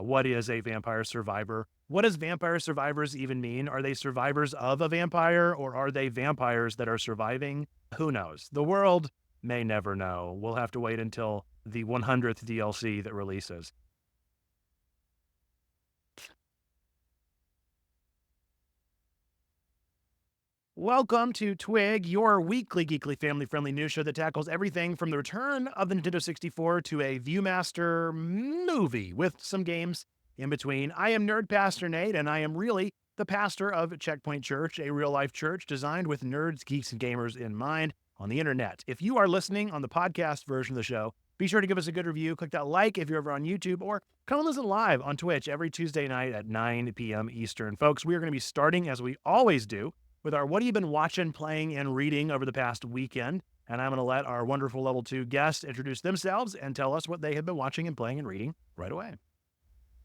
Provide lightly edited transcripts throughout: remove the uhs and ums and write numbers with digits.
What is a vampire survivor? What does vampire survivors even mean? Are they survivors of a vampire, or are they vampires that are surviving? Who knows? The world may never know. We'll have to wait until the 100th DLC that releases. Welcome to Twig, your weekly Geekly family-friendly news show that tackles everything from the return of the Nintendo 64 to a Viewmaster movie with some games in between. I am Nerd Pastor Nate, and I am really the pastor of Checkpoint Church, a real-life church designed with nerds, geeks, and gamers in mind on the internet. If you are listening on the podcast version of the show, be sure to give us a good review. Click that like if you're ever on YouTube, or come and listen live on Twitch every Tuesday night at 9 p.m. Eastern. Folks, we are going to be starting, as we always do, with our what have you been watching, playing, and reading over the past weekend. And I'm going to let our wonderful level 2 guests introduce themselves and tell us what they have been watching and playing and reading right away.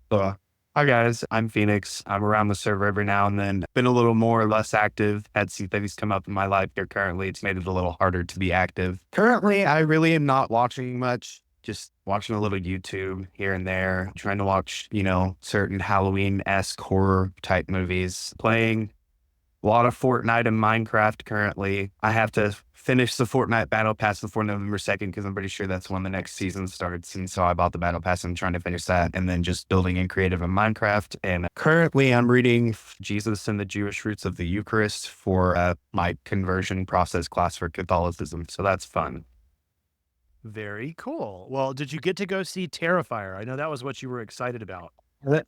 Hi guys, I'm Phoenix. I'm around the server every now and then. Been a little more or less active. Had some things come up in my life here currently. It's made it a little harder to be active. Currently, I really am not watching much. Just watching a little YouTube here and there. Trying to watch, certain Halloween-esque horror type movies. Playing a lot of Fortnite and Minecraft currently. I have to finish the Fortnite Battle Pass before November 2nd because I'm pretty sure that's when the next season starts. And so I bought the Battle Pass and trying to finish that, and then just building in creative in Minecraft. And currently I'm reading Jesus and the Jewish Roots of the Eucharist for my conversion process class for Catholicism. So that's fun. Very cool. Well, did you get to go see Terrifier? I know that was what you were excited about.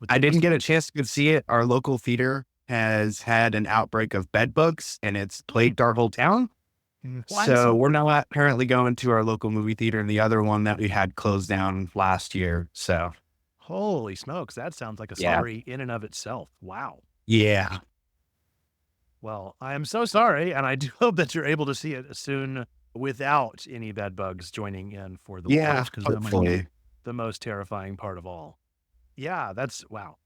I didn't get a chance to see it. Our local theater has had an outbreak of bed bugs and it's plagued our whole town. So we're not currently going to our local movie theater, and the other one that we had closed down last year. So holy smokes, that sounds like a story in and of itself. Wow. Yeah. Well, I am so sorry, and I do hope that you're able to see it soon without any bed bugs joining in for the watch, because that might be the most terrifying part of all. Yeah, that's wow.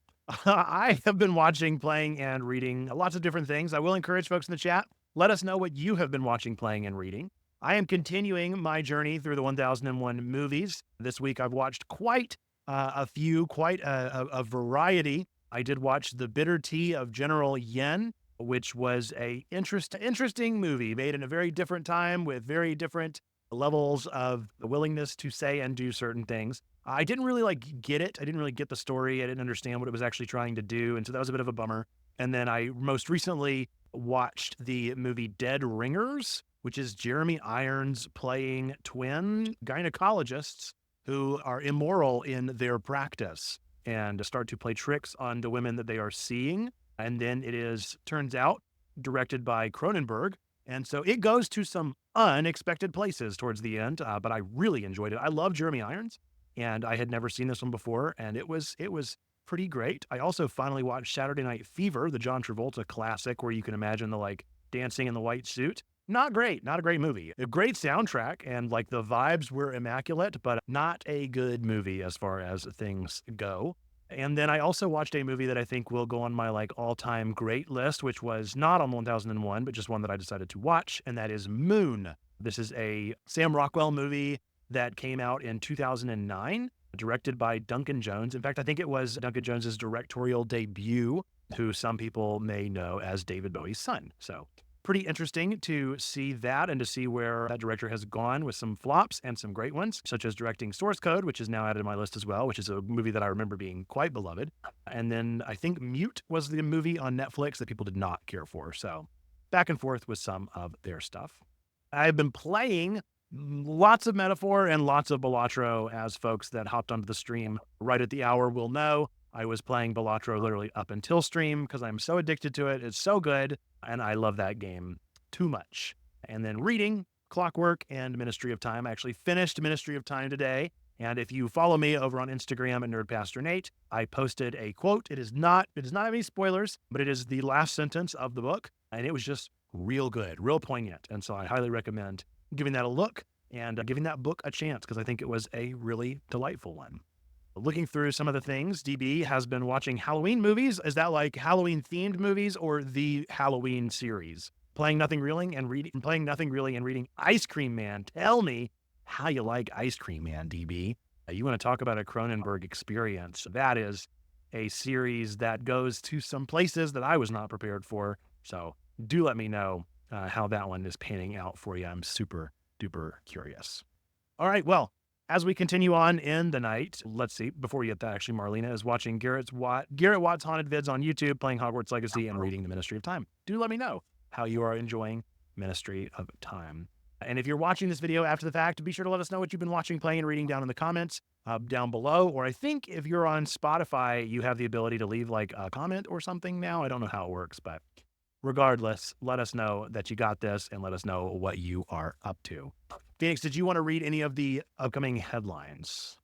I have been watching, playing, and reading lots of different things. I will encourage folks in the chat, let us know what you have been watching, playing, and reading. I am continuing my journey through the 1001 movies. This week I've watched quite a few, quite a variety. I did watch The Bitter Tea of General Yen, which was a interesting movie made in a very different time with very different levels of the willingness to say and do certain things. I didn't really get it. I didn't really get the story. I didn't understand what it was actually trying to do. And so that was a bit of a bummer. And then I most recently watched the movie Dead Ringers, which is Jeremy Irons playing twin gynecologists who are immoral in their practice and start to play tricks on the women that they are seeing. And then it is, turns out, directed by Cronenberg. And so it goes to some unexpected places towards the end, but I really enjoyed it. I love Jeremy Irons, and I had never seen this one before, and it was pretty great. I also finally watched Saturday Night Fever, the John Travolta classic, where you can imagine the dancing in the white suit. Not great, not a great movie. A great soundtrack, and the vibes were immaculate, but not a good movie as far as things go. And then I also watched a movie that I think will go on my all-time great list, which was not on 1001, but just one that I decided to watch, and that is Moon. This is a Sam Rockwell movie that came out in 2009, directed by Duncan Jones. In fact, I think it was Duncan Jones's directorial debut, who some people may know as David Bowie's son. So pretty interesting to see that and to see where that director has gone with some flops and some great ones, such as directing Source Code, which is now added to my list as well, which is a movie that I remember being quite beloved. And then I think Mute was the movie on Netflix that people did not care for. So back and forth with some of their stuff. I've been playing lots of Metaphor and lots of Balatro, as folks that hopped onto the stream right at the hour will know. I was playing Balatro literally up until stream because I'm so addicted to it. It's so good, and I love that game too much. And then reading Clockwork and Ministry of Time. I actually finished Ministry of Time today, and if you follow me over on Instagram at NerdPastorNate, I posted a quote. It does not have any spoilers, but it is the last sentence of the book, and it was just real good, real poignant. And so I highly recommend giving that a look and giving that book a chance because I think it was a really delightful one. Looking through some of the things, DB has been watching Halloween movies. Is that Halloween themed movies or the Halloween series? Playing Nothing Really and reading Ice Cream Man. Tell me how you like Ice Cream Man, DB. You want to talk about a Cronenberg experience. That is a series that goes to some places that I was not prepared for. So do let me know how that one is panning out for you. I'm super duper curious. All right, well, as we continue on in the night, let's see, before we get that, actually, Marlena is watching Garrett Watt's Haunted Vids on YouTube, playing Hogwarts Legacy and reading the Ministry of Time. Do let me know how you are enjoying Ministry of Time. And if you're watching this video after the fact, be sure to let us know what you've been watching, playing, and reading down in the comments down below. Or I think if you're on Spotify, you have the ability to leave like a comment or something now. I don't know how it works, but regardless, let us know that you got this and let us know what you are up to. Phoenix, did you want to read any of the upcoming headlines?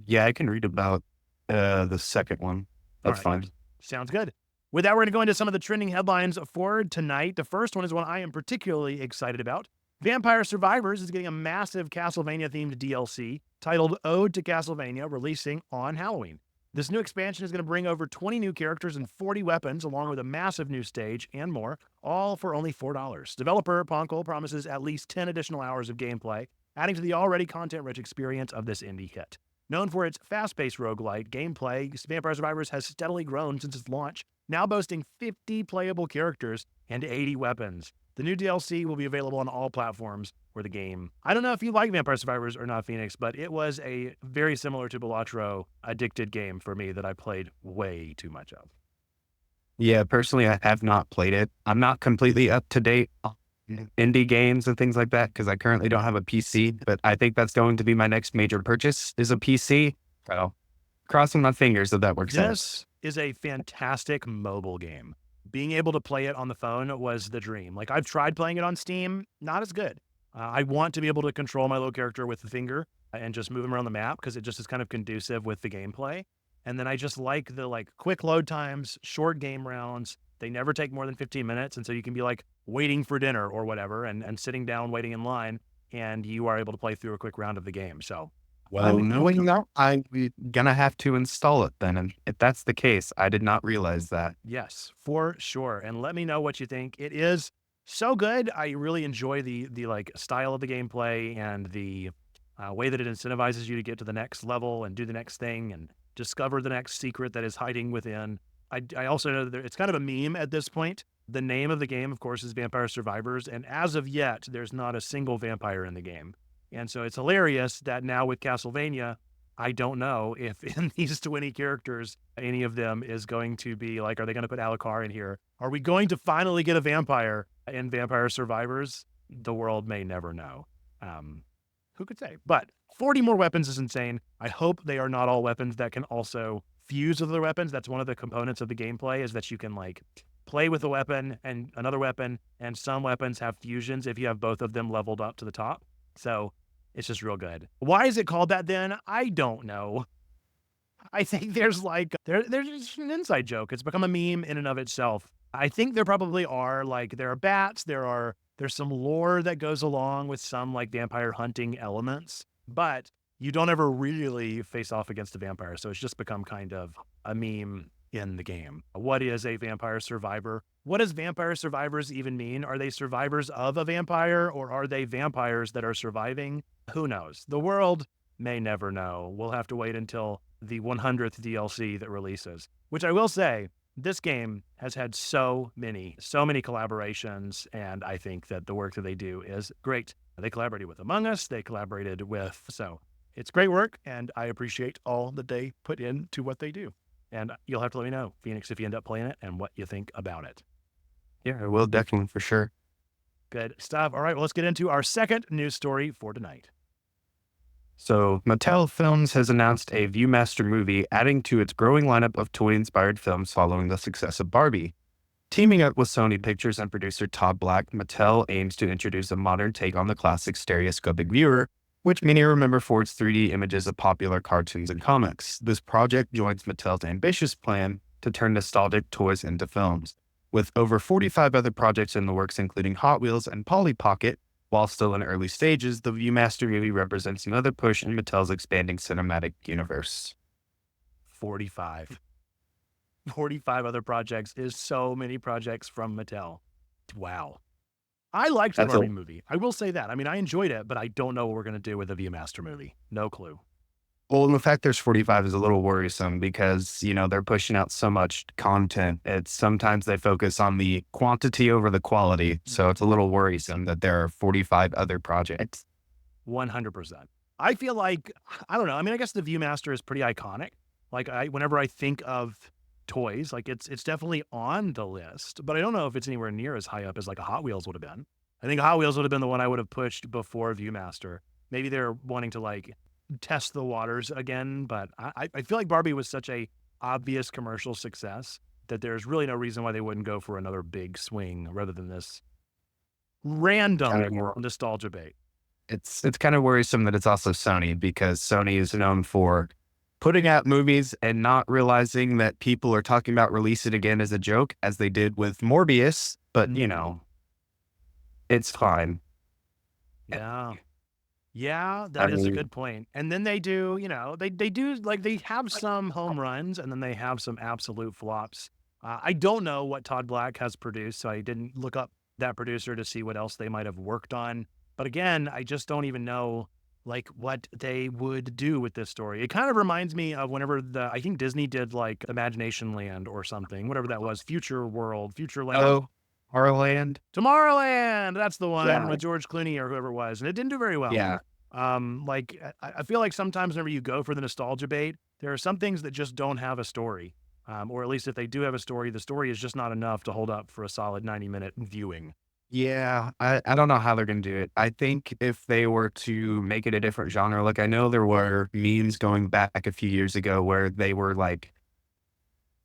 Yeah, I can read about the second one. That's fine. Sounds good. With that, we're going to go into some of the trending headlines for tonight. The first one is one I am particularly excited about. Vampire Survivors is getting a massive Castlevania-themed DLC titled Ode to Castlevania, releasing on Halloween. This new expansion is going to bring over 20 new characters and 40 weapons, along with a massive new stage and more, all for only $4. Developer Ponkel promises at least 10 additional hours of gameplay, adding to the already content-rich experience of this indie hit. Known for its fast-paced roguelite gameplay, Vampire Survivors has steadily grown since its launch, now boasting 50 playable characters and 80 weapons. The new DLC will be available on all platforms where the game... I don't know if you like Vampire Survivors or not, Phoenix, but it was a very similar to Balatro addicted game for me that I played way too much of. Yeah, personally, I have not played it. I'm not completely up to date on indie games and things like that because I currently don't have a PC, but I think that's going to be my next major purchase is a PC. So crossing my fingers that works out. This is a fantastic mobile game. Being able to play it on the phone was the dream. Like, I've tried playing it on Steam, not as good. I want to be able to control my little character with the finger and just move him around the map because it just is kind of conducive with the gameplay. And then I just like the quick load times, short game rounds. They never take more than 15 minutes. And so you can be like waiting for dinner or whatever and sitting down, waiting in line, and you are able to play through a quick round of the game. So, well, knowing that, I'm gonna have to install it then. And if that's the case, I did not realize that. Yes, for sure. And let me know what you think. It is so good. I really enjoy the style of the gameplay and the way that it incentivizes you to get to the next level and do the next thing and discover the next secret that is hiding within. I also know that it's kind of a meme at this point. The name of the game, of course, is Vampire Survivors. And as of yet, there's not a single vampire in the game. And so it's hilarious that now with Castlevania, I don't know if in these 20 characters, any of them is going to be like, are they going to put Alucard in here? Are we going to finally get a vampire in Vampire Survivors? The world may never know. Who could say? But 40 more weapons is insane. I hope they are not all weapons that can also fuse with other weapons. That's one of the components of the gameplay is that you can play with a weapon and another weapon, and some weapons have fusions if you have both of them leveled up to the top. So it's just real good. Why is it called that then? I don't know. I think there's there's just an inside joke. It's become a meme in and of itself. I think there probably are there are bats, there's some lore that goes along with some vampire hunting elements, but you don't ever really face off against a vampire. So it's just become kind of a meme in the game. What is a vampire survivor? What does vampire survivors even mean? Are they survivors of a vampire, or are they vampires that are surviving? Who knows? The world may never know. We'll have to wait until the 100th DLC that releases, which I will say, this game has had so many collaborations, and I think that the work that they do is great. They collaborated with Among Us, they collaborated with, so it's great work, and I appreciate all that they put into what they do. And you'll have to let me know, Phoenix, if you end up playing it and what you think about it. Yeah, I will definitely, for sure. Good stuff. All right, well, let's get into our second news story for tonight. So Mattel Films has announced a Viewmaster movie, adding to its growing lineup of toy-inspired films following the success of Barbie. Teaming up with Sony Pictures and producer Todd Black, Mattel aims to introduce a modern take on the classic stereoscopic viewer, which many remember for its 3D images of popular cartoons and comics. This project joins Mattel's ambitious plan to turn nostalgic toys into films. With over 45 other projects in the works, including Hot Wheels and Polly Pocket, while still in early stages, the Viewmaster movie represents another push in Mattel's expanding cinematic universe. 45 other projects is so many projects from Mattel. Wow. I liked the Barbie movie. I will say that. I mean, I enjoyed it, but I don't know what we're going to do with the Viewmaster movie. No clue. Well, and the fact there's 45 is a little worrisome because, they're pushing out so much content. It's sometimes they focus on the quantity over the quality. So it's a little worrisome that there are 45 other projects. 100%. I feel like, I don't know. I mean, I guess the Viewmaster is pretty iconic. Like whenever I think of toys, like it's definitely on the list, but I don't know if it's anywhere near as high up as like a Hot Wheels would have been. I think Hot Wheels would have been the one I would have pushed before Viewmaster. Maybe they're wanting to like test the waters again, but I feel like Barbie was such a obvious commercial success that there's really no reason why they wouldn't go for another big swing rather than this random nostalgia bait. It's kind of worrisome that it's also Sony, because Sony is known for putting out movies and not realizing that people are talking about release it again as a joke, as they did with Morbius. But it's fine. Yeah. Yeah, that is a good point. And then they do, they do, like, they have some home runs and then they have some absolute flops. I don't know what Todd Black has produced, so I didn't look up that producer to see what else they might have worked on. But again, I just don't even know like what they would do with this story. It kind of reminds me of whenever I think Disney did like Imagination Land or something, whatever that was, Future World, Future Land. Oh, Tomorrowland. That's the one with George Clooney or whoever it was. And it didn't do very well. Yeah. Like I feel like sometimes whenever you go for the nostalgia bait, there are some things that just don't have a story. Or at least if they do have a story, the story is just not enough to hold up for a solid 90-minute viewing. Yeah, I don't know how they're going to do it. I think if they were to make it a different genre, like I know there were memes going back a few years ago where they were like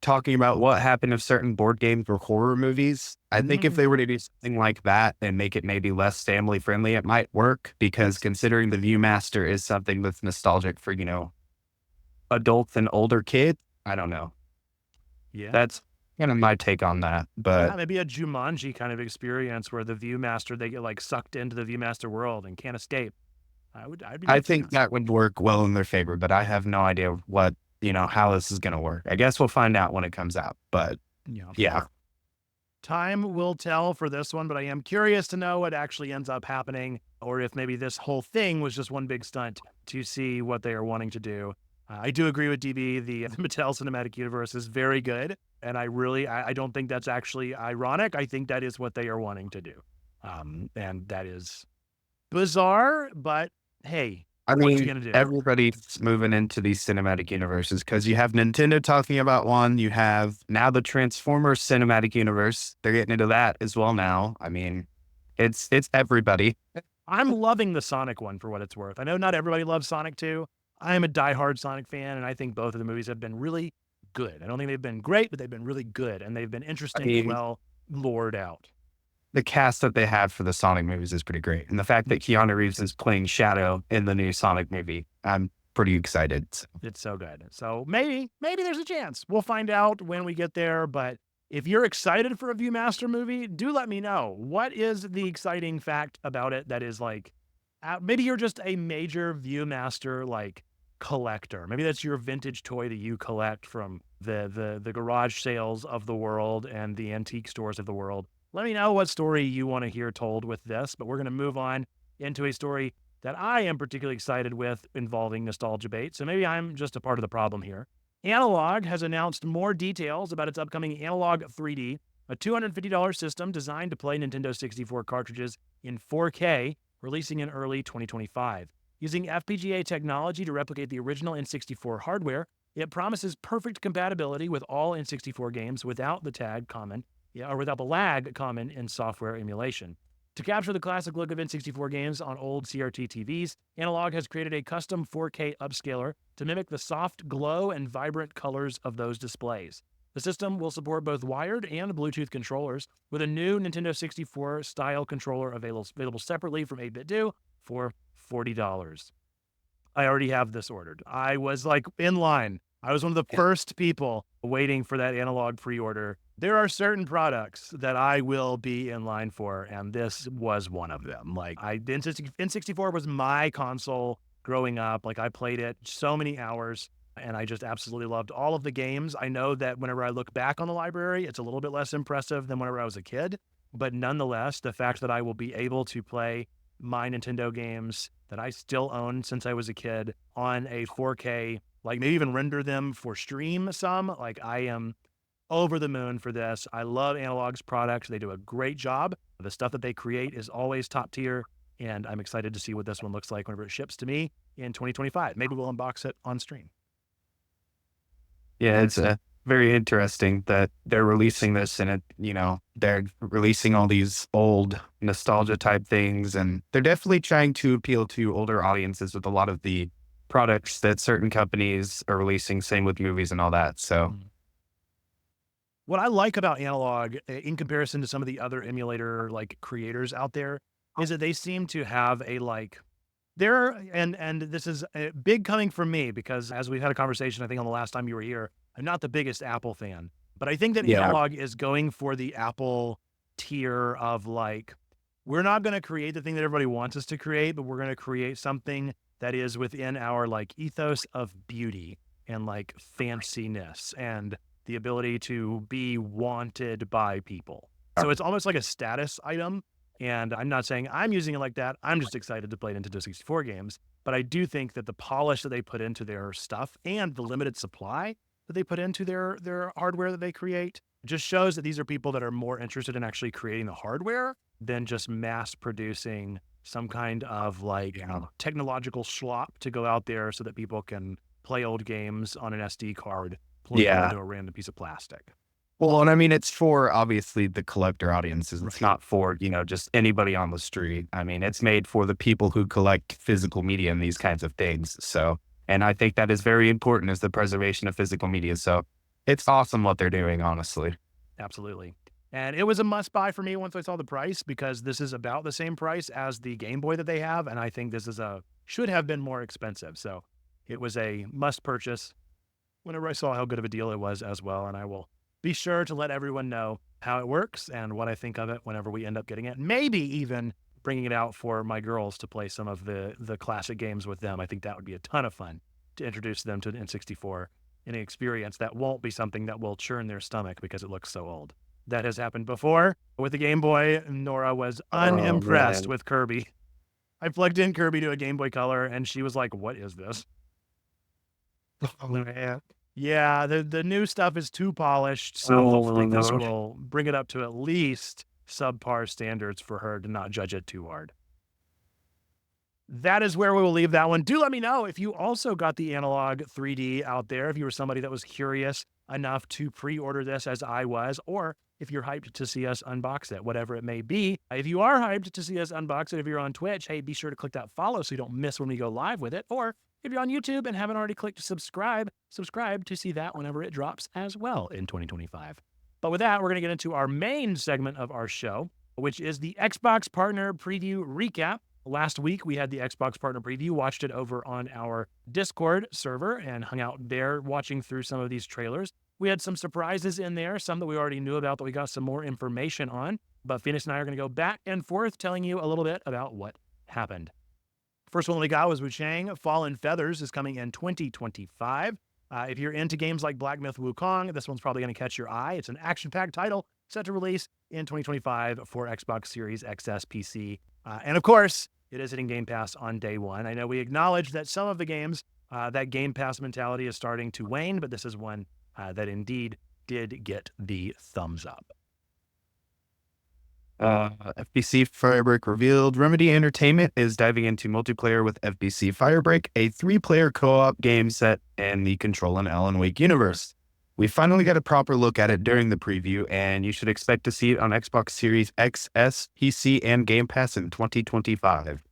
talking about what happened if certain board games were horror movies. I think if they were to do something like that and make it maybe less family friendly, it might work, because considering the Viewmaster is something that's nostalgic for, adults and older kids, I don't know. Yeah. That's kind of my take on that. But yeah, maybe a Jumanji kind of experience where the Viewmaster, they get like sucked into the Viewmaster world and can't escape. I think that would work well in their favor, but I have no idea what, how this is going to work. I guess we'll find out when it comes out, but yeah. Time will tell for this one, but I am curious to know what actually ends up happening, or if maybe this whole thing was just one big stunt to see what they are wanting to do. I do agree with DB. The Mattel Cinematic Universe is very good, and I don't think that's actually ironic. I think that is what they are wanting to do, and that is bizarre. But hey, I what you gonna do? Everybody's moving into these cinematic universes, because you have Nintendo talking about one. You have now the Transformers Cinematic Universe. They're getting into that as well now. I mean, it's everybody. I'm loving the Sonic one for what it's worth. I know not everybody loves Sonic 2. I am a diehard Sonic fan, and I think both of the movies have been really good. I don't think they've been great, but they've been really good, and they've been interesting, well lured out. The cast that they have for the Sonic movies is pretty great. And the fact that Keanu Reeves is playing Shadow in the new Sonic movie, I'm pretty excited. It's so good. So maybe there's a chance. We'll find out when we get there, but if you're excited for a Viewmaster movie, do let me know. What is the exciting fact about it that is like, maybe you're just a major Viewmaster like collector. Maybe that's your vintage toy that you collect from the garage sales of the world and the antique stores of the world. Let me know what story you want to hear told with this, but we're going to move on into a story that I am particularly excited with involving nostalgia bait. So maybe I'm just a part of the problem here. Analogue has announced more details about its upcoming Analogue 3D, a $250 system designed to play Nintendo 64 cartridges in 4K, releasing in early 2025. Using FPGA technology to replicate the original N64 hardware, it promises perfect compatibility with all N64 games without the lag common in software emulation. To capture the classic look of N64 games on old CRT TVs, Analogue has created a custom 4K upscaler to mimic the soft glow and vibrant colors of those displays. The system will support both wired and Bluetooth controllers, with a new Nintendo 64 style controller available separately from 8BitDo for $40. I already have this ordered. I was like in line. I was one of the first people waiting for that Analogue pre-order. There are certain products that I will be in line for, and this was one of them. Like N64 was my console growing up. Like I played it so many hours, and I just absolutely loved all of the games. I know that whenever I look back on the library, it's a little bit less impressive than whenever I was a kid, but nonetheless, the fact that I will be able to play my Nintendo games that I still own since I was a kid on a 4K, like maybe even render them for stream some. Like I am over the moon for this. I love Analogue's products. They do a great job. The stuff that they create is always top tier, and I'm excited to see what this one looks like whenever it ships to me in 2025. Maybe we'll unbox it on stream. Yeah, it's very interesting that they're releasing this and they're releasing all these old nostalgia type things, and they're definitely trying to appeal to older audiences with a lot of the products that certain companies are releasing, same with movies and all that. So what I like about Analogue in comparison to some of the other emulator like creators out there is that they seem to have a like they're and this is big coming from me because as we've had a conversation, I think on the last time you were here, I'm not the biggest Apple fan, but I think that Analogue is going for the Apple tier of like, we're not going to create the thing that everybody wants us to create, but we're going to create something that is within our like ethos of beauty and like fanciness and the ability to be wanted by people. So it's almost like a status item. And I'm not saying I'm using it like that. I'm just excited to play Nintendo 64 games. But I do think that the polish that they put into their stuff and the limited supply that they put into their hardware that they create just shows that these are people that are more interested in actually creating the hardware than just mass producing some kind of like technological slop to go out there so that people can play old games on an SD card plugged into a random piece of plastic. Well, and I mean, it's for obviously the collector audiences. It's not for, just anybody on the street. I mean, it's made for the people who collect physical media and these kinds of things. So, and I think that is very important is the preservation of physical media. So it's awesome what they're doing, honestly. Absolutely. And it was a must buy for me once I saw the price because this is about the same price as the Game Boy that they have. And I think this is should have been more expensive. So it was a must purchase whenever I saw how good of a deal it was as well. And I will be sure to let everyone know how it works and what I think of it whenever we end up getting it. Maybe even bringing it out for my girls to play some of the classic games with them. I think that would be a ton of fun to introduce them to the N64 in an experience that won't be something that will churn their stomach because it looks so old. That has happened before with the Game Boy. Nora was unimpressed with Kirby. I plugged in Kirby to a Game Boy Color and she was like, "What is this?" Yeah, the new stuff is too polished, so hopefully this will bring it up to at least subpar standards for her to not judge it too hard. That is where we will leave that one. Do let me know if you also got the Analogue 3D out there, if you were somebody that was curious enough to pre-order this as I was, or if you're hyped to see us unbox it, whatever it may be. If you are hyped to see us unbox it, if you're on Twitch, hey, be sure to click that follow so you don't miss when we go live with it. Or if you're on YouTube and haven't already clicked subscribe to see that whenever it drops as well in 2025. But with that, we're going to get into our main segment of our show, which is the Xbox Partner Preview Recap. Last week, we had the Xbox Partner Preview, watched it over on our Discord server and hung out there watching through some of these trailers. We had some surprises in there, some that we already knew about that we got some more information on. But Phoenix and I are going to go back and forth telling you a little bit about what happened. First one we got was Wuchang. Fallen Feathers is coming in 2025. If you're into games like Black Myth Wukong, this one's probably going to catch your eye. It's an action-packed title set to release in 2025 for Xbox Series XS PC. And of course, it is hitting Game Pass on day one. I know we acknowledge that some of the games, that Game Pass mentality is starting to wane, but this is one that indeed did get the thumbs up. FBC Firebreak revealed. Remedy Entertainment is diving into multiplayer with FBC Firebreak, a 3-player co-op game set in the Control and Alan Wake universe. We finally got a proper look at it during the preview, and you should expect to see it on Xbox Series XS, PC, and Game Pass in 2025.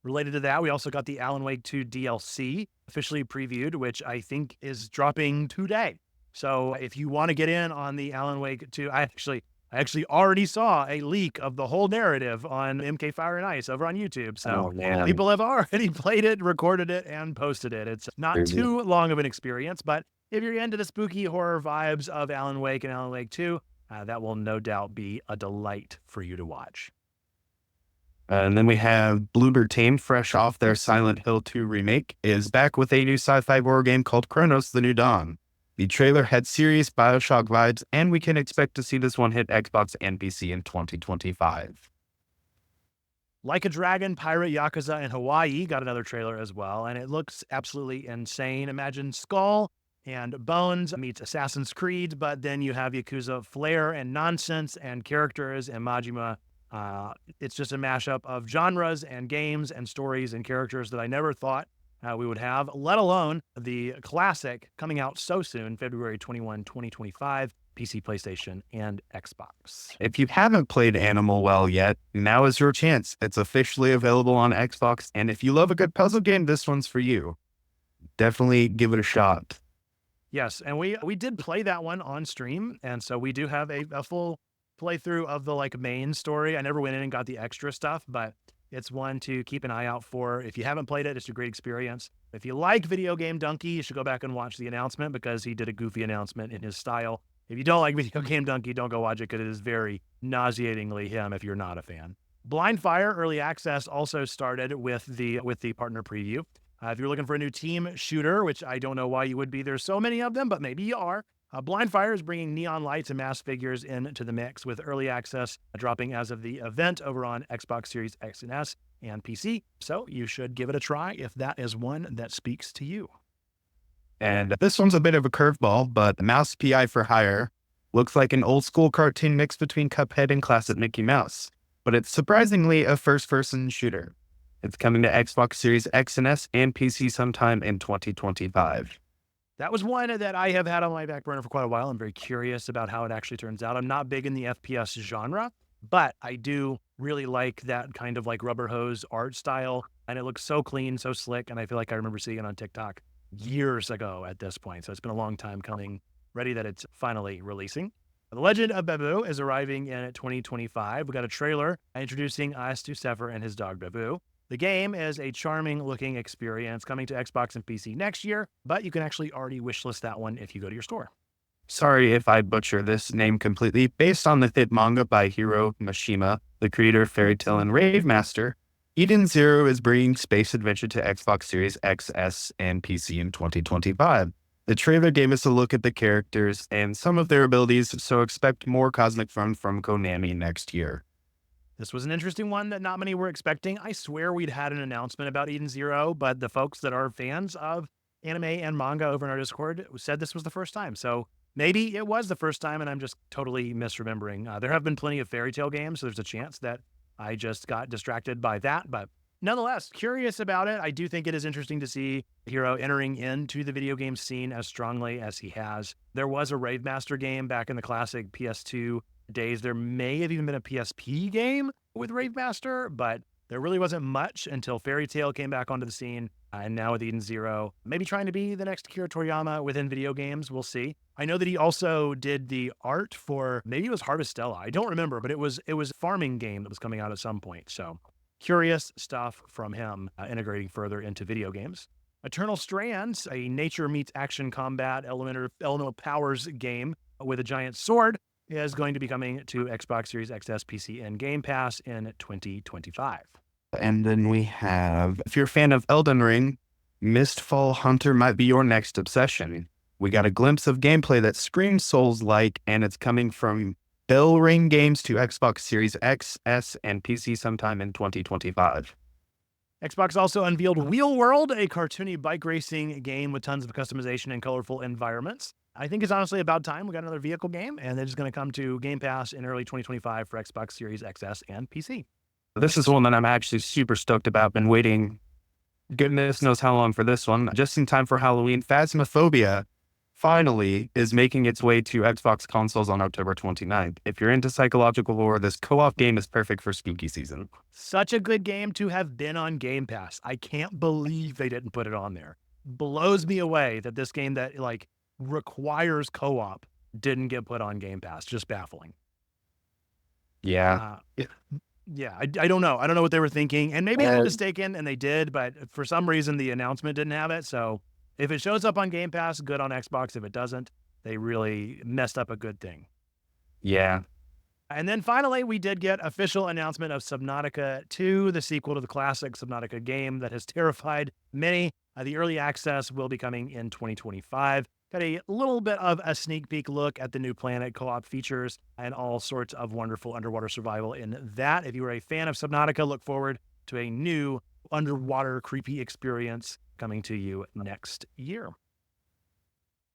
Related to that, we also got the Alan Wake 2 DLC officially previewed, which I think is dropping today. So if you want to get in on the Alan Wake 2, I actually already saw a leak of the whole narrative on MK Fire and Ice over on YouTube. So people have already played it, recorded it, and posted it. It's not too long of an experience, but if you're into the spooky horror vibes of Alan Wake and Alan Wake 2, that will no doubt be a delight for you to watch. And then we have Bloober Team, fresh off their Silent Hill 2 remake, is back with a new sci-fi horror game called Chronos: The New Dawn. The trailer had serious BioShock vibes, and we can expect to see this one hit Xbox and PC in 2025. Like a Dragon, Pirate Yakuza in Hawaii got another trailer as well, and it looks absolutely insane. Imagine Skull and Bones meets Assassin's Creed, but then you have Yakuza flair and nonsense and characters and Majima. It's just a mashup of genres and games and stories and characters that I never thought we would have, let alone the classic coming out so soon, February 21, 2025, PC, PlayStation, and Xbox. If you haven't played Animal Well yet, now is your chance. It's officially available on Xbox, and if you love a good puzzle game, this one's for you. Definitely give it a shot. Yes, and we did play that one on stream, and so we do have a full playthrough of the like main story. I never went in and got the extra stuff, but it's one to keep an eye out for. If you haven't played it, it's a great experience. If you like Video Game Donkey, you should go back and watch the announcement because he did a goofy announcement in his style. If you don't like Video Game Donkey, don't go watch it because it is very nauseatingly him if you're not a fan. Blind Fire Early Access also started with the partner preview. If you're looking for a new team shooter, which I don't know why you would be, there's so many of them, but maybe you are. Blind Fire is bringing neon lights and mass figures into the mix with early access dropping as of the event over on Xbox Series X and S and PC. So you should give it a try if that is one that speaks to you. And this one's a bit of a curveball, but Mouse PI for Hire looks like an old school cartoon mix between Cuphead and classic Mickey Mouse, but it's surprisingly a first-person shooter. It's coming to Xbox Series X and S and PC sometime in 2025. That was one that I have had on my back burner for quite a while. I'm very curious about how it actually turns out. I'm not big in the FPS genre, but I do really like that kind of like rubber hose art style. And it looks so clean, so slick. And I feel like I remember seeing it on TikTok years ago at this point. So it's been a long time coming, ready that it's finally releasing. The Legend of Babu is arriving in 2025. We got a trailer introducing us to Sefer and his dog Babu. The game is a charming looking experience coming to Xbox and PC next year, but you can actually already wishlist that one if you go to your store. Sorry if I butcher this name completely. Based on the hit manga by Hiro Mishima, the creator of Fairy Tail and Rave Master, Eden Zero is bringing space adventure to Xbox Series X, S, and PC in 2025. The trailer gave us a look at the characters and some of their abilities, so expect more cosmic fun from Konami next year. This was an interesting one that not many were expecting. I swear we'd had an announcement about Eden Zero, but the folks that are fans of anime and manga over in our Discord said this was the first time. So maybe it was the first time and I'm just totally misremembering. There have been plenty of Fairy Tail games, so there's a chance that I just got distracted by that. But nonetheless, curious about it. I do think it is interesting to see Hiro entering into the video game scene as strongly as he has. There was a Rave Master game back in the classic PS2 days. There may have even been a PSP game with Rave Master, but there really wasn't much until Fairy Tail came back onto the scene. And now with Eden Zero, maybe trying to be the next Akira Toriyama within video games. We'll see. I know that he also did the art for, maybe it was Harvestella. I don't remember, but it was a farming game that was coming out at some point. So curious stuff from him integrating further into video games. Eternal Strands, a nature meets action combat elemental powers game with a giant sword, is going to be coming to Xbox Series XS, PC, and Game Pass in 2025. And then we have, if you're a fan of Elden Ring, Mistfall Hunter might be your next obsession. We got a glimpse of gameplay that screams Souls-like, and it's coming from Bell Ring Games to Xbox Series X, S, and PC sometime in 2025. Xbox also unveiled Wheel World, a cartoony bike racing game with tons of customization and colorful environments. I think it's honestly about time we got another vehicle game, and it's going to come to Game Pass in early 2025 for Xbox Series XS and PC. This is one that I'm actually super stoked about. Been waiting goodness knows how long for this one. Just in time for Halloween, Phasmophobia finally is making its way to Xbox consoles on October 29th. If you're into psychological horror, this co-op game is perfect for spooky season. Such a good game to have been on Game Pass. I can't believe they didn't put it on there. Blows me away that this game that like requires co-op didn't get put on Game Pass. Just baffling. Yeah. Yeah, I don't know. I don't know what they were thinking. And maybe I'm mistaken and they did, but for some reason the announcement didn't have it. So if it shows up on Game Pass, good on Xbox. If it doesn't, they really messed up a good thing. Yeah. And then finally, we did get official announcement of Subnautica 2, the sequel to the classic Subnautica game that has terrified many. The early access will be coming in 2025. got a little bit of a sneak peek look at the new Planet co-op features and all sorts of wonderful underwater survival in that. If you are a fan of Subnautica, look forward to a new underwater creepy experience coming to you next year.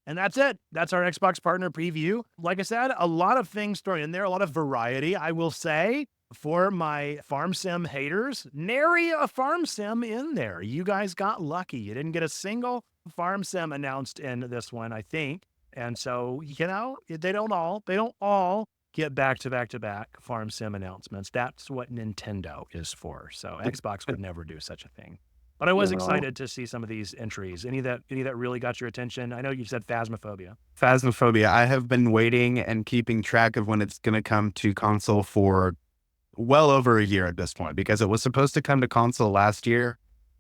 And that's it. That's our Xbox partner preview. Like I said, a lot of things thrown in there, a lot of variety, I will say. For my farm sim haters, nary a farm sim in there. You guys got lucky. You didn't get a single farm sim announced in this one, I think. And so, they don't all get back to back to back farm sim announcements. That's what Nintendo is for. So Xbox would never do such a thing. But I was excited to see some of these entries. Any that really got your attention? I know you said Phasmophobia. Phasmophobia. I have been waiting and keeping track of when it's going to come to console for well over a year at this point, because it was supposed to come to console last year.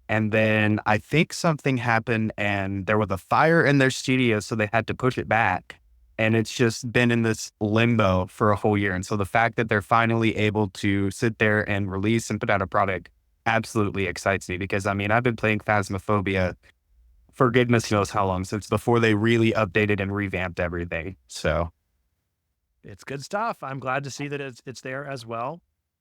And then I think something happened and there was a fire in their studio, so they had to push it back. And it's just been in this limbo for a whole year. And so the fact that they're finally able to sit there and release and put out a product absolutely excites me, because I mean, I've been playing Phasmophobia for goodness knows how long, since before they really updated and revamped everything. So it's good stuff. I'm glad to see that it's there as well.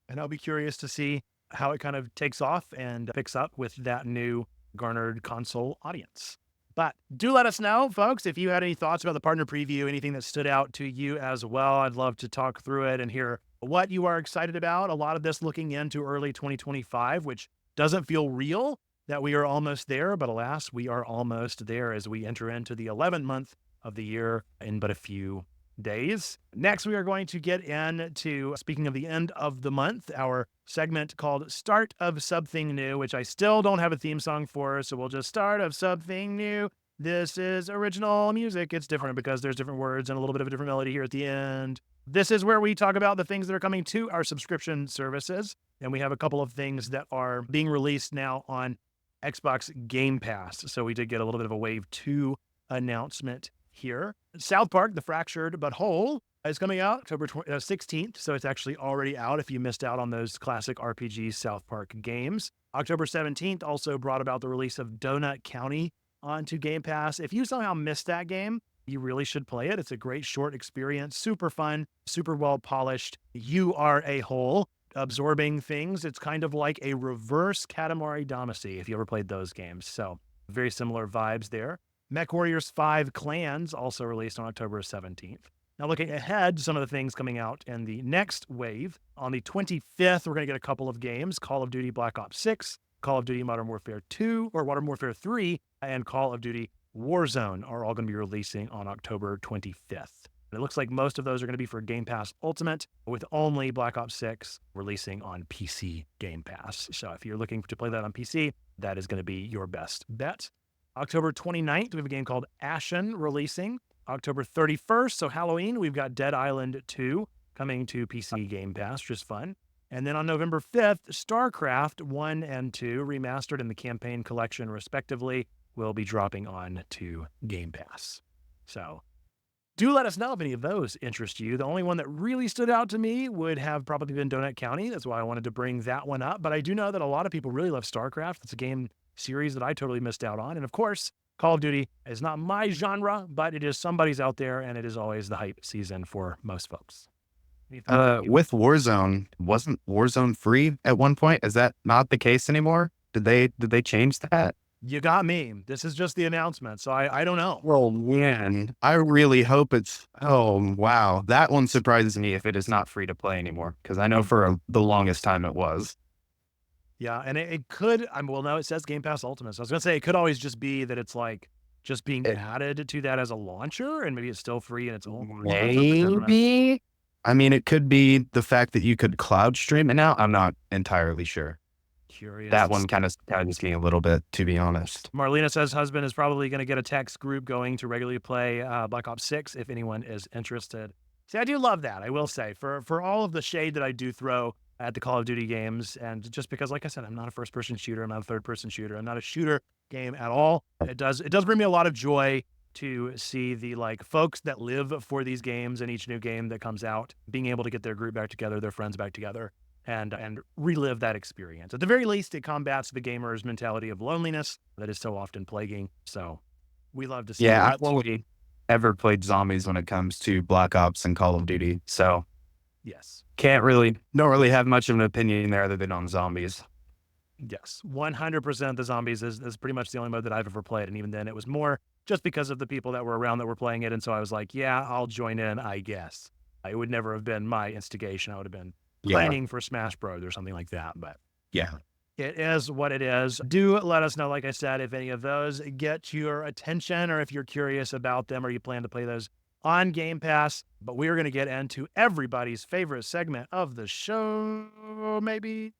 And I'll be curious to see how it kind of takes off and picks up with that new garnered console audience. But do let us know, folks, if you had any thoughts about the partner preview, anything that stood out to you as well. I'd love to talk through it and hear what you are excited about. A lot of this looking into early 2025, which doesn't feel real that we are almost there, but alas, we are almost there as we enter into the 11th month of the year in but a few days. Next, we are going to get into, speaking of the end of the month, our segment called Start of Something New, which I still don't have a theme song for, so we'll just start of something new. This is original music. It's different because there's different words and a little bit of a different melody here at the end. This is where we talk about the things that are coming to our subscription services, and we have a couple of things that are being released now on Xbox Game Pass. So we did get a little bit of a Wave 2 announcement here. South Park, The Fractured But Whole, is coming out October 16th, so it's actually already out if you missed out on those classic RPG South Park games. October 17th also brought about the release of Donut County onto Game Pass. If you somehow missed that game, you really should play it. It's a great short experience, super fun, super well polished. You are a whole, absorbing things. It's kind of like a reverse Katamari Damacy, if you ever played those games. So very similar vibes there. MechWarriors 5 Clans, also released on October 17th. Now, looking ahead, some of the things coming out in the next wave. On the 25th, we're going to get a couple of games: Call of Duty Black Ops 6, Call of Duty Modern Warfare 2, or Modern Warfare 3, and Call of Duty Warzone are all going to be releasing on October 25th. And it looks like most of those are going to be for Game Pass Ultimate, with only Black Ops 6 releasing on PC Game Pass. So if you're looking to play that on PC, that is going to be your best bet. October 29th, we have a game called Ashen releasing. October 31st, so Halloween, we've got Dead Island 2 coming to PC Game Pass, which is fun. And then on November 5th, StarCraft 1 and 2, remastered in the campaign collection respectively, will be dropping on to Game Pass. So do let us know if any of those interest you. The only one that really stood out to me would have probably been Donut County. That's why I wanted to bring that one up. But I do know that a lot of people really love StarCraft. It's a game series that I totally missed out on. And of course, Call of Duty is not my genre, but it is somebody's out there, and it is always the hype season for most folks. With Warzone, wasn't Warzone free at one point? Is that not the case anymore? Did they change that? You got me. This is just the announcement, so I don't know. Well, man, I really hope it's. Oh wow, that one surprises me if it is not free to play anymore, because I know for the longest time it was. Yeah, and it could, well, no, it says Game Pass Ultimate. So I was going to say, it could always just be that it's like just being added to that as a launcher, and maybe it's still free and it's own. Maybe. I mean, it could be the fact that you could cloud stream it now. I'm not entirely sure. Curious. That one kind of surprises me a little bit, to be honest. Marlena says husband is probably going to get a text group going to regularly play Black Ops 6 if anyone is interested. See, I do love that, I will say, for all of the shade that I do throw at the Call of Duty games, and just because, like I said, I'm not a first-person shooter, I'm not a third-person shooter, I'm not a shooter game at all. It does bring me a lot of joy to see the folks that live for these games and each new game that comes out being able to get their group back together, their friends back together, and relive that experience. At the very least, it combats the gamer's mentality of loneliness that is so often plaguing. So we love to see that. Absolutely. ever played zombies when it comes to Black Ops and Call of Duty. So yes, don't really have much of an opinion there other than on zombies. Yes, 100% of the zombies is pretty much the only mode that I've ever played. And even then, it was more just because of the people that were around that were playing it. And so I was like, yeah, I'll join in, I guess. It would never have been my instigation. I would have been planning for Smash Bros. Or something like that. But yeah, it is what it is. Do let us know, like I said, if any of those get your attention or if you're curious about them or you plan to play those on Game Pass. But we are going to get into everybody's favorite segment of the show, maybe.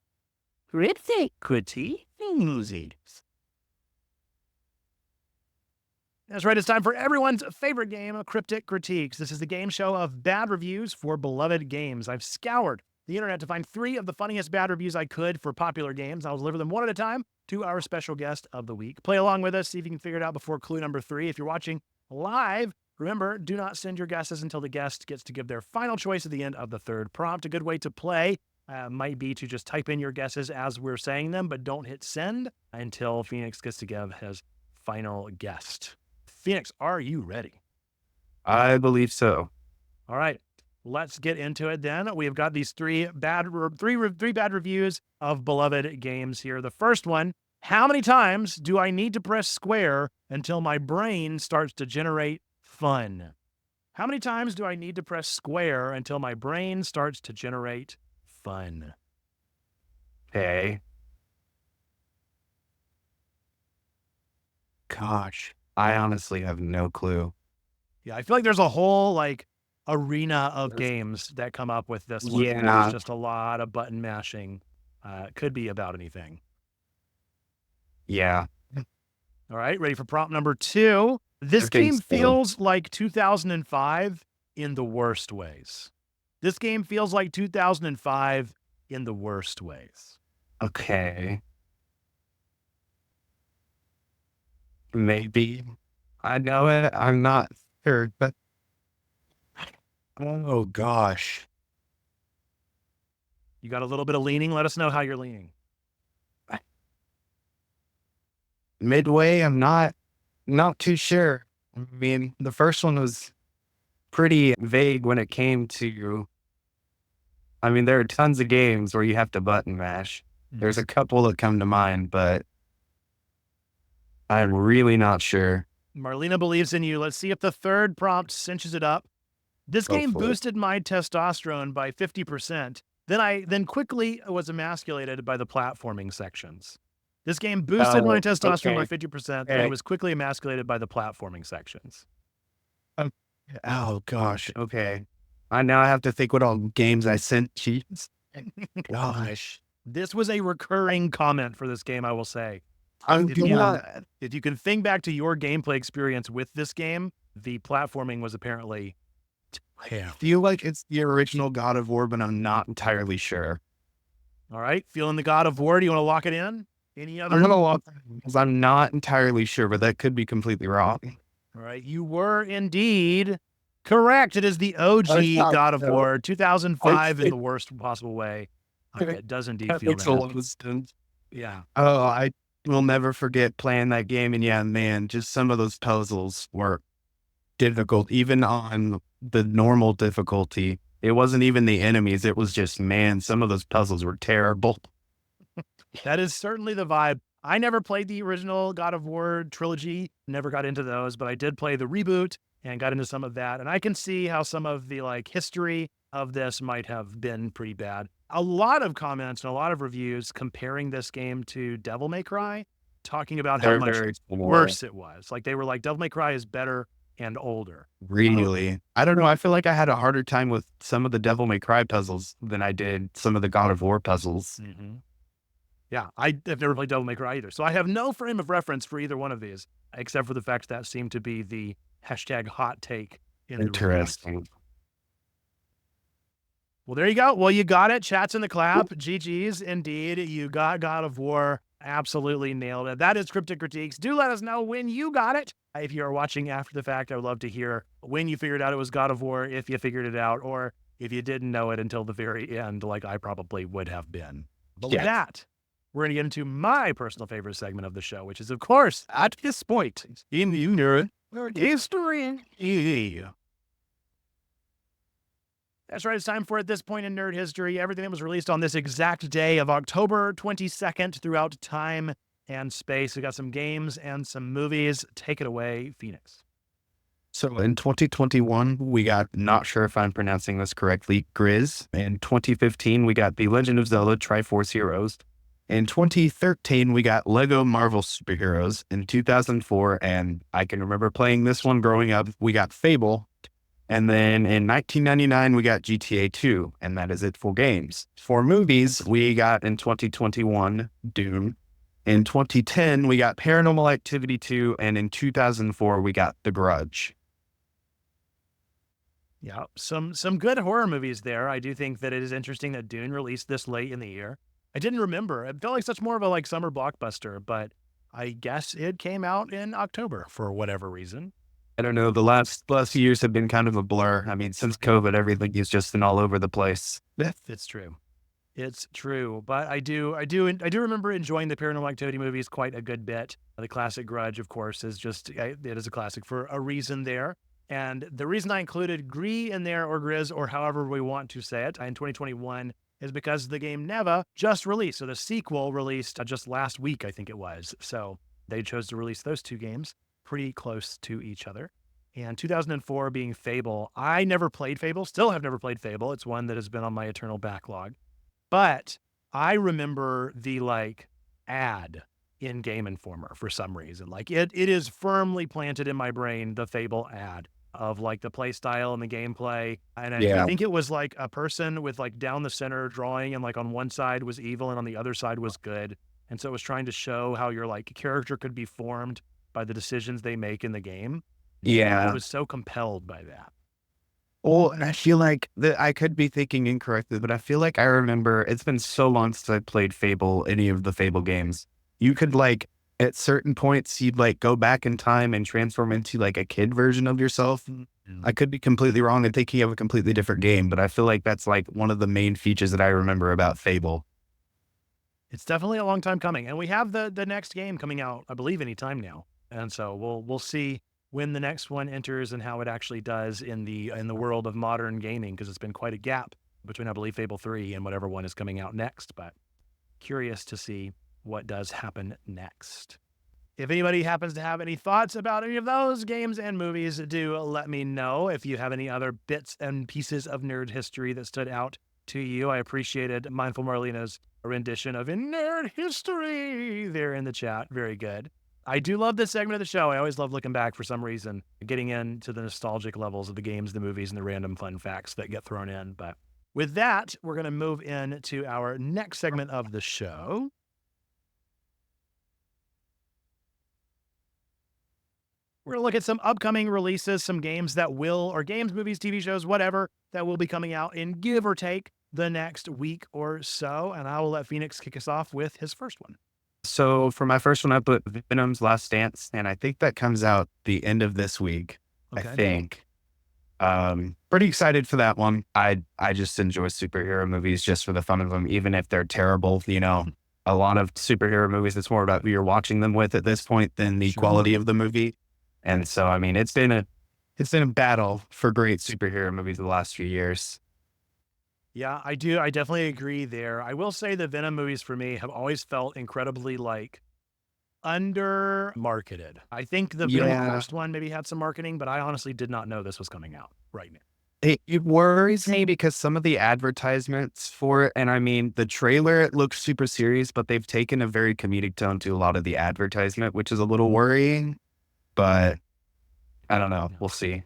Cryptic Critiques. That's right, it's time for everyone's favorite game, Cryptic Critiques. This is the game show of bad reviews for beloved games. I've scoured the internet to find 3 of the funniest bad reviews I could for popular games. I'll deliver them one at a time to our special guest of the week. Play along with us, see if you can figure it out before clue number 3. If you're watching live, remember, do not send your guesses until the guest gets to give their final choice at the end of the 3rd prompt. A good way to play might be to just type in your guesses as we're saying them, but don't hit send until Phoenix gets to give his final guess. Phoenix, are you ready? I believe so. All right, let's get into it then. We've got these 3 bad reviews of beloved games here. The first one, how many times do I need to press square until my brain starts to generate fun? How many times do I need to press square until my brain starts to generate fun? Okay. Gosh, I honestly have no clue. Yeah, I feel like there's a whole like arena of games that come up with this one. Yeah. There's just a lot of button mashing. Could be about anything. Yeah. All right, ready for prompt number 2. This game feels like 2005 in the worst ways. This game feels like 2005 in the worst ways. Okay. Maybe. I know it. I'm not sure, but oh gosh. You got a little bit of leaning? Let us know how you're leaning. Midway, I'm not too sure. I mean, the first one was pretty vague when it came to, I mean, there are tons of games where you have to button mash. There's a couple that come to mind, but I'm really not sure. Marlena believes in you. Let's see if the 3rd prompt cinches it up. This game boosted my testosterone by 50%. Then quickly was emasculated by the platforming sections. This game boosted my testosterone by 50%, and it was quickly emasculated by the platforming sections. Oh gosh. Okay. I now have to think what all games I sent cheats. Gosh. This was a recurring comment for this game, I will say. If you can think back to your gameplay experience with this game, the platforming was apparently I feel like it's the original God of War, but I'm not entirely sure. All right. Feeling the God of War. Do you want to lock it in? Any other? I'm going to lock it because I'm not entirely sure, but that could be completely wrong. All right. You were indeed correct. It is the OG God of War, 2005 in the worst possible way. It does indeed feel that. Yeah. Oh, I will never forget playing that game. And yeah, man, just some of those puzzles were difficult, even on the normal difficulty. It wasn't even the enemies. It was just, man, some of those puzzles were terrible. That is certainly the vibe. I never played the original God of War trilogy, never got into those, but I did play the reboot and got into some of that. And I can see how some of the like history of this might have been pretty bad. A lot of comments and a lot of reviews comparing this game to Devil May Cry, talking about how much worse it was. Like they were like, Devil May Cry is better and older. Really? I don't know. I feel like I had a harder time with some of the Devil May Cry puzzles than I did some of the God of War puzzles. Mm-hmm. Yeah, I've never played Devil May Cry either. So I have no frame of reference for either one of these, except for the fact that seemed to be the hashtag hot take. Interesting. Well, there you go. Well, you got it. Chats in the clap. GG's indeed. You got God of War. Absolutely nailed it. That is Cryptic Critiques. Do let us know when you got it. If you are watching after the fact, I would love to hear when you figured out it was God of War, if you figured it out, or if you didn't know it until the very end, like I probably would have been. But with that, we're going to get into my personal favorite segment of the show, which is, of course, at this point, in the History. Yeah. That's right. It's time for At This Point in Nerd History. Everything that was released on this exact day of October 22nd throughout time and space. We got some games and some movies. Take it away, Phoenix. So in 2021, we got, not sure if I'm pronouncing this correctly, Grizz. In 2015, we got The Legend of Zelda Triforce Heroes. In 2013, we got Lego Marvel Superheroes. In 2004, and I can remember playing this one growing up, we got Fable. And then in 1999, we got GTA 2, and that is it for games. For movies, we got in 2021, Doom. In 2010, we got Paranormal Activity 2, and in 2004, we got The Grudge. Yeah, some good horror movies there. I do think that it is interesting that Dune released this late in the year. I didn't remember. It felt like such more of a summer blockbuster, but I guess it came out in October for whatever reason. I don't know. The last years have been kind of a blur. I mean, since COVID, everything is just been all over the place. It's true. It's true. But I do remember enjoying the Paranormal Activity movies quite a good bit. The classic Grudge, of course, is just, it is a classic for a reason there. And the reason I included Gree in there, or Grizz, or however we want to say it, in 2021 is because the game Neva just released. So the sequel released just last week, I think it was. So they chose to release those two games pretty close to each other. And 2004 being Fable. I never played Fable, still have never played Fable. It's one that has been on my eternal backlog. But I remember the ad in Game Informer for some reason. It is firmly planted in my brain, the Fable ad of the play style and the gameplay. And I think it was a person with down the center drawing, and on one side was evil and on the other side was good. And so it was trying to show how your character could be formed by the decisions they make in the game. Yeah. I was so compelled by that. Well, and I feel like I could be thinking incorrectly, but I feel like I remember, it's been so long since I played Fable, any of the Fable games. You could at certain points, you'd go back in time and transform into a kid version of yourself. Mm-hmm. I could be completely wrong and thinking of a completely different game, but I feel like that's one of the main features that I remember about Fable. It's definitely a long time coming. And we have the next game coming out, I believe, anytime now. And so we'll see when the next one enters and how it actually does in the world of modern gaming, because it's been quite a gap between, I believe, Fable 3 and whatever one is coming out next. But curious to see what does happen next. If anybody happens to have any thoughts about any of those games and movies, do let me know. If you have any other bits and pieces of nerd history that stood out to you, I appreciated Mindful Marlena's rendition of In Nerd History there in the chat. Very good. I do love this segment of the show. I always love looking back for some reason, getting into the nostalgic levels of the games, the movies, and the random fun facts that get thrown in. But with that, we're going to move into our next segment of the show. We're going to look at some upcoming releases, some games that will, or games, movies, TV shows, whatever, that will be coming out in give or take the next week or so. And I will let Phoenix kick us off with his first one. So for my first one, I put Venom's Last Dance, and I think that comes out the end of this week. Okay. I think. Pretty excited for that one. I just enjoy superhero movies just for the fun of them, even if they're terrible. A lot of superhero movies, it's more about who you're watching them with at this point than the quality of the movie. And so, I mean, it's been a battle for great superhero movies the last few years. Yeah, I do. I definitely agree there. I will say the Venom movies for me have always felt incredibly under marketed. I think the Venom first one maybe had some marketing, but I honestly did not know this was coming out right now. It worries me because some of the advertisements for it, and I mean, the trailer, it looks super serious, but they've taken a very comedic tone to a lot of the advertisement, which is a little worrying, but I don't know. We'll see.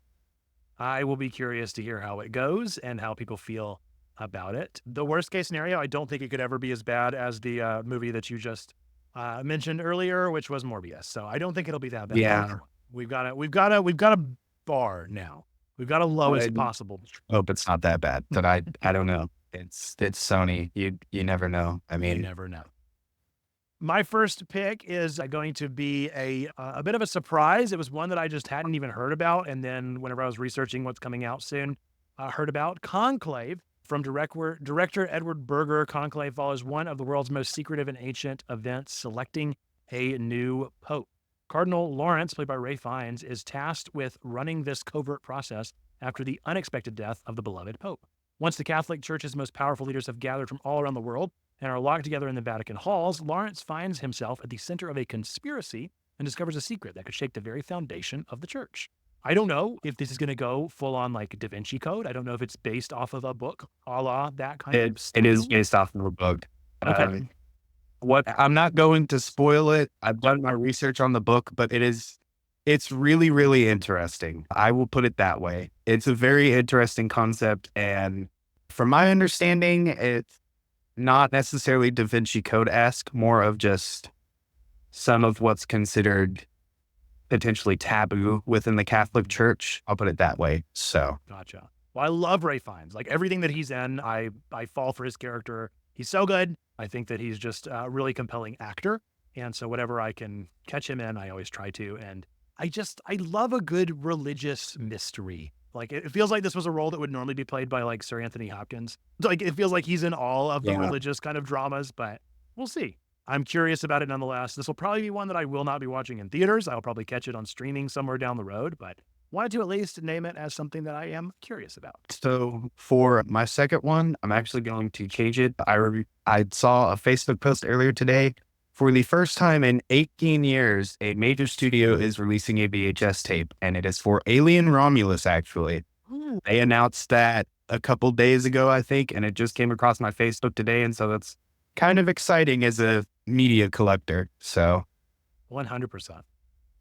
I will be curious to hear how it goes and how people feel about it. The worst case scenario, I don't think it could ever be as bad as the movie that you just mentioned earlier, which was Morbius. So I don't think it'll be that bad. Yeah. We've got a bar now. We've got a lowest possible. Hope it's not that bad, but I don't know. It's Sony. You never know. I mean, you never know. My first pick is going to be a bit of a surprise. It was one that I just hadn't even heard about. And then whenever I was researching what's coming out soon, I heard about Conclave from director Edward Berger. Conclave follows one of the world's most secretive and ancient events, selecting a new pope. Cardinal Lawrence, played by Ray Fiennes, is tasked with running this covert process after the unexpected death of the beloved Pope. Once the Catholic Church's most powerful leaders have gathered from all around the world and are locked together in the Vatican halls, Lawrence finds himself at the center of a conspiracy and discovers a secret that could shake the very foundation of the church. I don't know if this is going to go full on like Da Vinci Code. I don't know if it's based off of a book, a la that kind of. It is based off of a book. Okay. What I'm not going to spoil it. I've done my research on the book, but it's really, really interesting. I will put it that way. It's a very interesting concept. And from my understanding, it's not necessarily Da Vinci Code-esque, more of just some of what's considered potentially taboo within the Catholic Church. I'll put it that way. So. Gotcha. Well, I love Ray Fiennes. Like everything that he's in, I fall for his character. He's so good. I think that he's just a really compelling actor. And so whatever I can catch him in, I always try to. And I love a good religious mystery. Like it feels like this was a role that would normally be played by like Sir Anthony Hopkins. Like it feels like he's in all of the religious kind of dramas, but we'll see. I'm curious about it nonetheless. This will probably be one that I will not be watching in theaters. I'll probably catch it on streaming somewhere down the road, but wanted to at least name it as something that I am curious about. So for my second one, I'm actually going to change it. I saw a Facebook post earlier today. For the first time in 18 years, a major studio is releasing a VHS tape, and it is for Alien Romulus, actually. They announced that a couple days ago, I think, and it just came across my Facebook today. And so that's kind of exciting as a media collector. So 100%.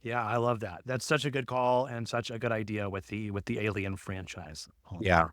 Yeah, I love that. That's such a good call and such a good idea with the Alien franchise. Yeah.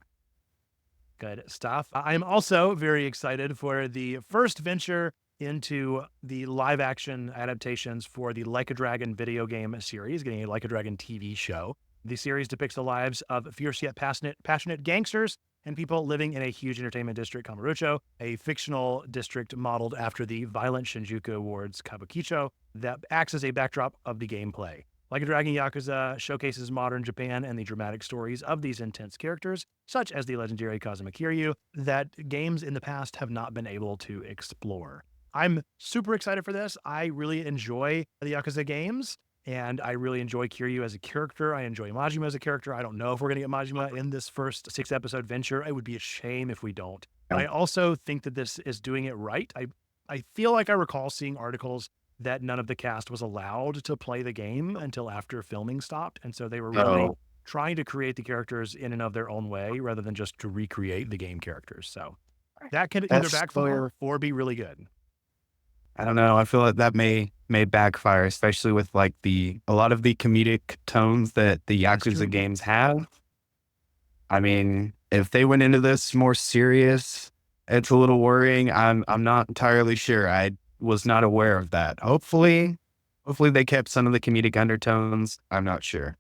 Good stuff. I'm also very excited for the first venture into the live action adaptations for the Like a Dragon video game series, getting a Like a Dragon TV show. The series depicts the lives of fierce yet passionate gangsters and people living in a huge entertainment district, Kamurocho, a fictional district modeled after the violent Shinjuku Awards Kabukicho that acts as a backdrop of the gameplay. Like a Dragon Yakuza showcases modern Japan and the dramatic stories of these intense characters, such as the legendary Kazuma Kiryu, that games in the past have not been able to explore. I'm super excited for this. I really enjoy the Yakuza games, and I really enjoy Kiryu as a character. I enjoy Majima as a character. I don't know if we're going to get Majima in this first 6-episode venture. It would be a shame if we don't. But I also think that this is doing it right. I feel like I recall seeing articles that none of the cast was allowed to play the game until after filming stopped. And so they were really trying to create the characters in and of their own way rather than just to recreate the game characters. So that can either backfire or be really good. I don't know. I feel like that may backfire, especially with like a lot of the comedic tones that the Yakuza games have. I mean, if they went into this more serious, it's a little worrying. I'm not entirely sure. I was not aware of that. Hopefully they kept some of the comedic undertones. I'm not sure.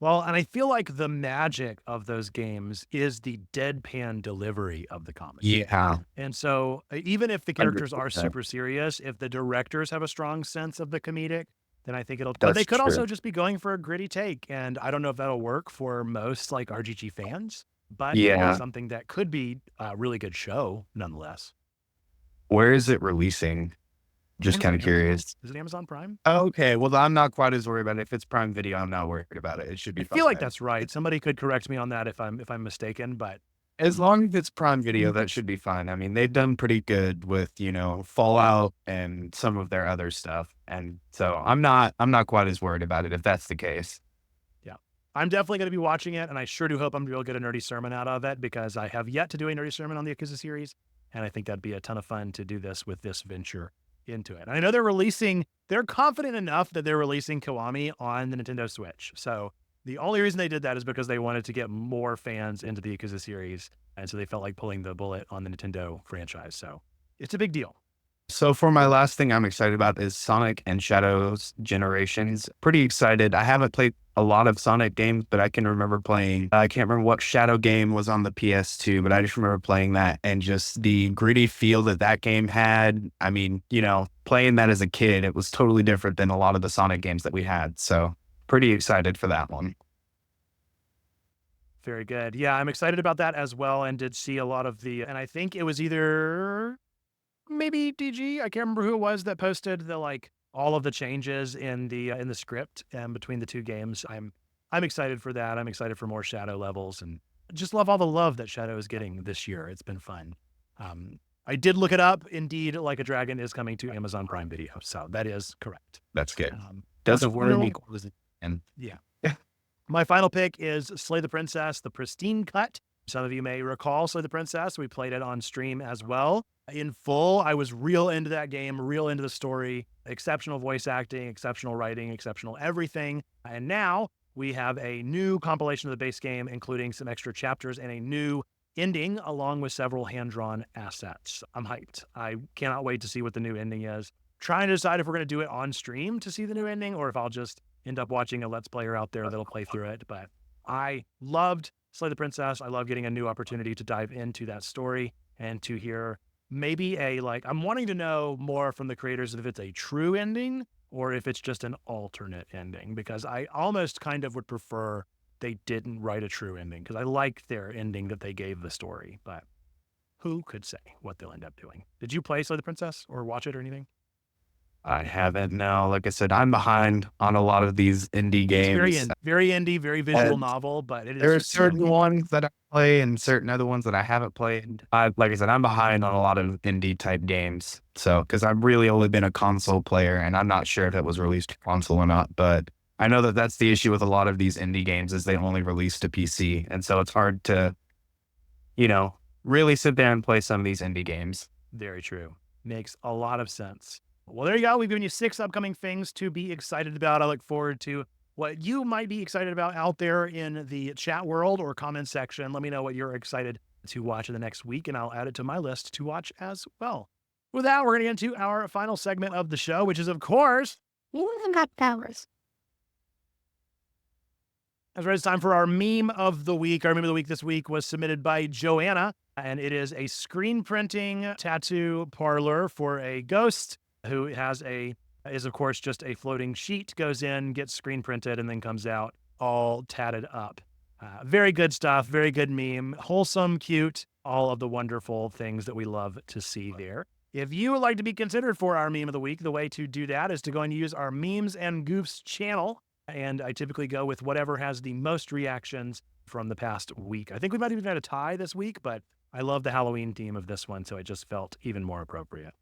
Well, and I feel like the magic of those games is the deadpan delivery of the comedy. Yeah. And so even if the characters are super serious, if the directors have a strong sense of the comedic, then I think but they could also just be going for a gritty take. And I don't know if that'll work for most like RGG fans, but it's something that could be a really good show nonetheless. Where is it releasing? Just kind of curious. Is it Amazon Prime? Okay. Well, I'm not quite as worried about it. If it's Prime Video, I'm not worried about it. It should be fine. I feel like that's right. Somebody could correct me on that if I'm mistaken, but as long as it's Prime Video, that should be fine. I mean, they've done pretty good with, Fallout and some of their other stuff. And so I'm not quite as worried about it if that's the case. Yeah. I'm definitely going to be watching it, and I sure do hope I'm going to get a nerdy sermon out of it because I have yet to do a nerdy sermon on the Yakuza series, and I think that'd be a ton of fun to do this with this venture into it. And I know they're confident enough that they're releasing Kiwami on the Nintendo Switch. So the only reason they did that is because they wanted to get more fans into the Yakuza series. And so they felt like pulling the bullet on the Nintendo franchise. So it's a big deal. So for my last thing I'm excited about is Sonic and Shadows Generations. Pretty excited. I haven't played a lot of Sonic games, but I can remember playing, I can't remember what Shadow game was on the PS2, but I just remember playing that and just the gritty feel that game had. I mean, playing that as a kid, it was totally different than a lot of the Sonic games that we had. So pretty excited for that one. Very good. Yeah, I'm excited about that as well, and did see a lot of and I think it was either maybe DG, I can't remember who it was that posted the all of the changes in the script and between the two games. I'm excited for that. I'm excited for more Shadow levels, and just love all the love that Shadow is getting this year. It's been fun. I did look it up. Indeed, Like a Dragon is coming to Amazon Prime Video, so that is correct. That's good. Doesn't worry me. And yeah. My final pick is Slay the Princess, the pristine cut. Some of you may recall Slay the Princess. We played it on stream as well. In full, I was real into that game, real into the story, exceptional voice acting, exceptional writing, exceptional everything. And now we have a new compilation of the base game, including some extra chapters and a new ending, along with several hand-drawn assets. I'm hyped. I cannot wait to see what the new ending is. Trying to decide if we're going to do it on stream to see the new ending, or if I'll just end up watching a Let's Player out there that'll play through it. But I loved Slay the Princess. I love getting a new opportunity to dive into that story and to hear maybe I'm wanting to know more from the creators if it's a true ending or if it's just an alternate ending, because I almost kind of would prefer they didn't write a true ending, because I like their ending that they gave the story. But who could say what they'll end up doing? Did you play Slay the Princess or watch it or anything? I haven't. No, like I said, I'm behind on a lot of these indie games. It's very indie, very visual novel, but it is. There are certain ones that I play and certain other ones that I haven't played. Like I said, I'm behind on a lot of indie type games. So, because I've really only been a console player, and I'm not sure if it was released to console or not, but I know that that's the issue with a lot of these indie games is they only release to PC. And so it's hard to, really sit there and play some of these indie games. Very true. Makes a lot of sense. Well, there you go. We've given you 6 upcoming things to be excited about. I look forward to what you might be excited about out there in the chat world or comment section. Let me know what you're excited to watch in the next week, and I'll add it to my list to watch as well. With that, we're going to get into our final segment of the show, which is, of course, Moving Got Powers. That's right. It's time for our meme of the week. Our meme of the week this week was submitted by Joanna, and it is a screen printing tattoo parlor for a ghost who is of course just a floating sheet, goes in, gets screen printed, and then comes out all tatted up. Very good stuff. Very good meme. Wholesome, cute, all of the wonderful things that we love to see there. If you would like to be considered for our meme of the week, the way to do that is to go and use our Memes and Goofs channel. And I typically go with whatever has the most reactions from the past week. I think we might even had a tie this week, but I love the Halloween theme of this one, so it just felt even more appropriate.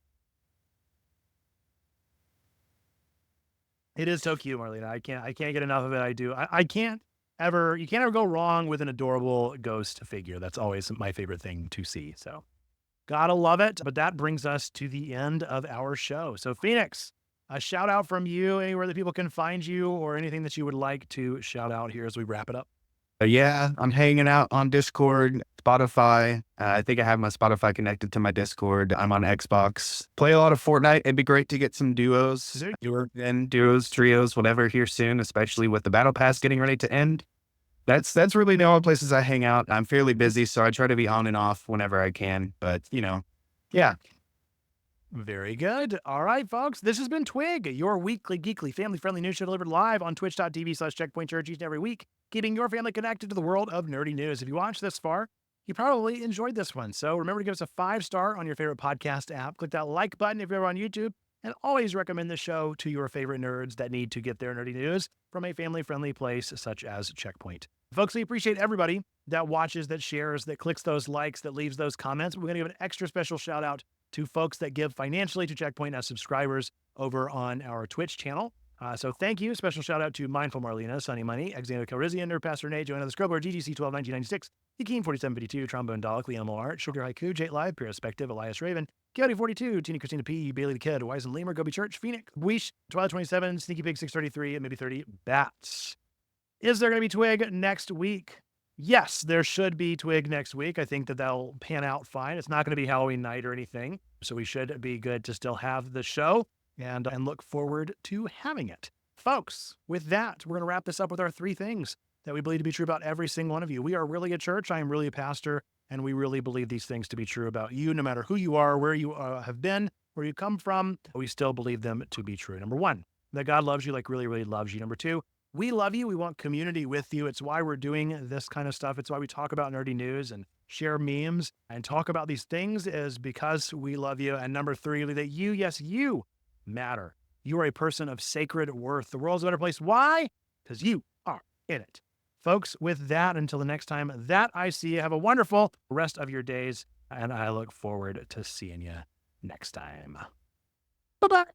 It is so cute, Marlena. I can't get enough of it. You can't ever go wrong with an adorable ghost figure. That's always my favorite thing to see. So gotta love it. But that brings us to the end of our show. So Phoenix, a shout out from you, anywhere that people can find you or anything that you would like to shout out here as we wrap it up. Yeah, I'm hanging out on Discord, Spotify. I think I have my Spotify connected to my Discord. I'm on Xbox. Play a lot of Fortnite. It'd be great to get some duos, trios, whatever here soon, especially with the Battle Pass getting ready to end. That's really the only places I hang out. I'm fairly busy, so I try to be on and off whenever I can. But, yeah. Very good. All right, folks. This has been Twig, your weekly, geekly, family-friendly news show delivered live on twitch.tv/checkpointchurch each and every week, keeping your family connected to the world of nerdy news. If you watched this far, you probably enjoyed this one. So remember to give us a 5-star on your favorite podcast app. Click that like button if you're on YouTube, and always recommend the show to your favorite nerds that need to get their nerdy news from a family-friendly place such as Checkpoint. Folks, we appreciate everybody that watches, that shares, that clicks those likes, that leaves those comments. We're going to give an extra special shout out to folks that give financially to Checkpoint as subscribers over on our Twitch channel. So thank you. Special shout out to Mindful Marlena, Sunny Money, Exander Calrissian, Nerd Pastor Nate, Joanna the Scrubber, GGC 12 1996, Yakin 4752, Trombone Dalek, Liam Art, Sugar Haiku, Jate Live, Perspective, Elias Raven, Coyote 42, Tina Christina P, Bailey the Kid, Wise and Lemur, Gobi Church, Phoenix, Weesh, Twilight 27, Sneaky Pig 633, and maybe 30 Bats. Is there going to be Twig next week? Yes, there should be Twig next week. I think that'll pan out fine. It's not going to be Halloween night or anything, so we should be good to still have the show and look forward to having it. Folks, with that, we're going to wrap this up with our 3 things that we believe to be true about every single one of you. We are really a church. I am really a pastor, and we really believe these things to be true about you, no matter who you are, where you have been, where you come from. We still believe them to be true. Number 1, that God loves you, like really, really loves you. Number 2, we love you. We want community with you. It's why we're doing this kind of stuff. It's why we talk about nerdy news and share memes and talk about these things, is because we love you. And number 3, that you, yes, you matter. You are a person of sacred worth. The world's a better place. Why? Because you are in it. Folks, with that, until the next time that I see you, have a wonderful rest of your days, and I look forward to seeing you next time. Bye-bye.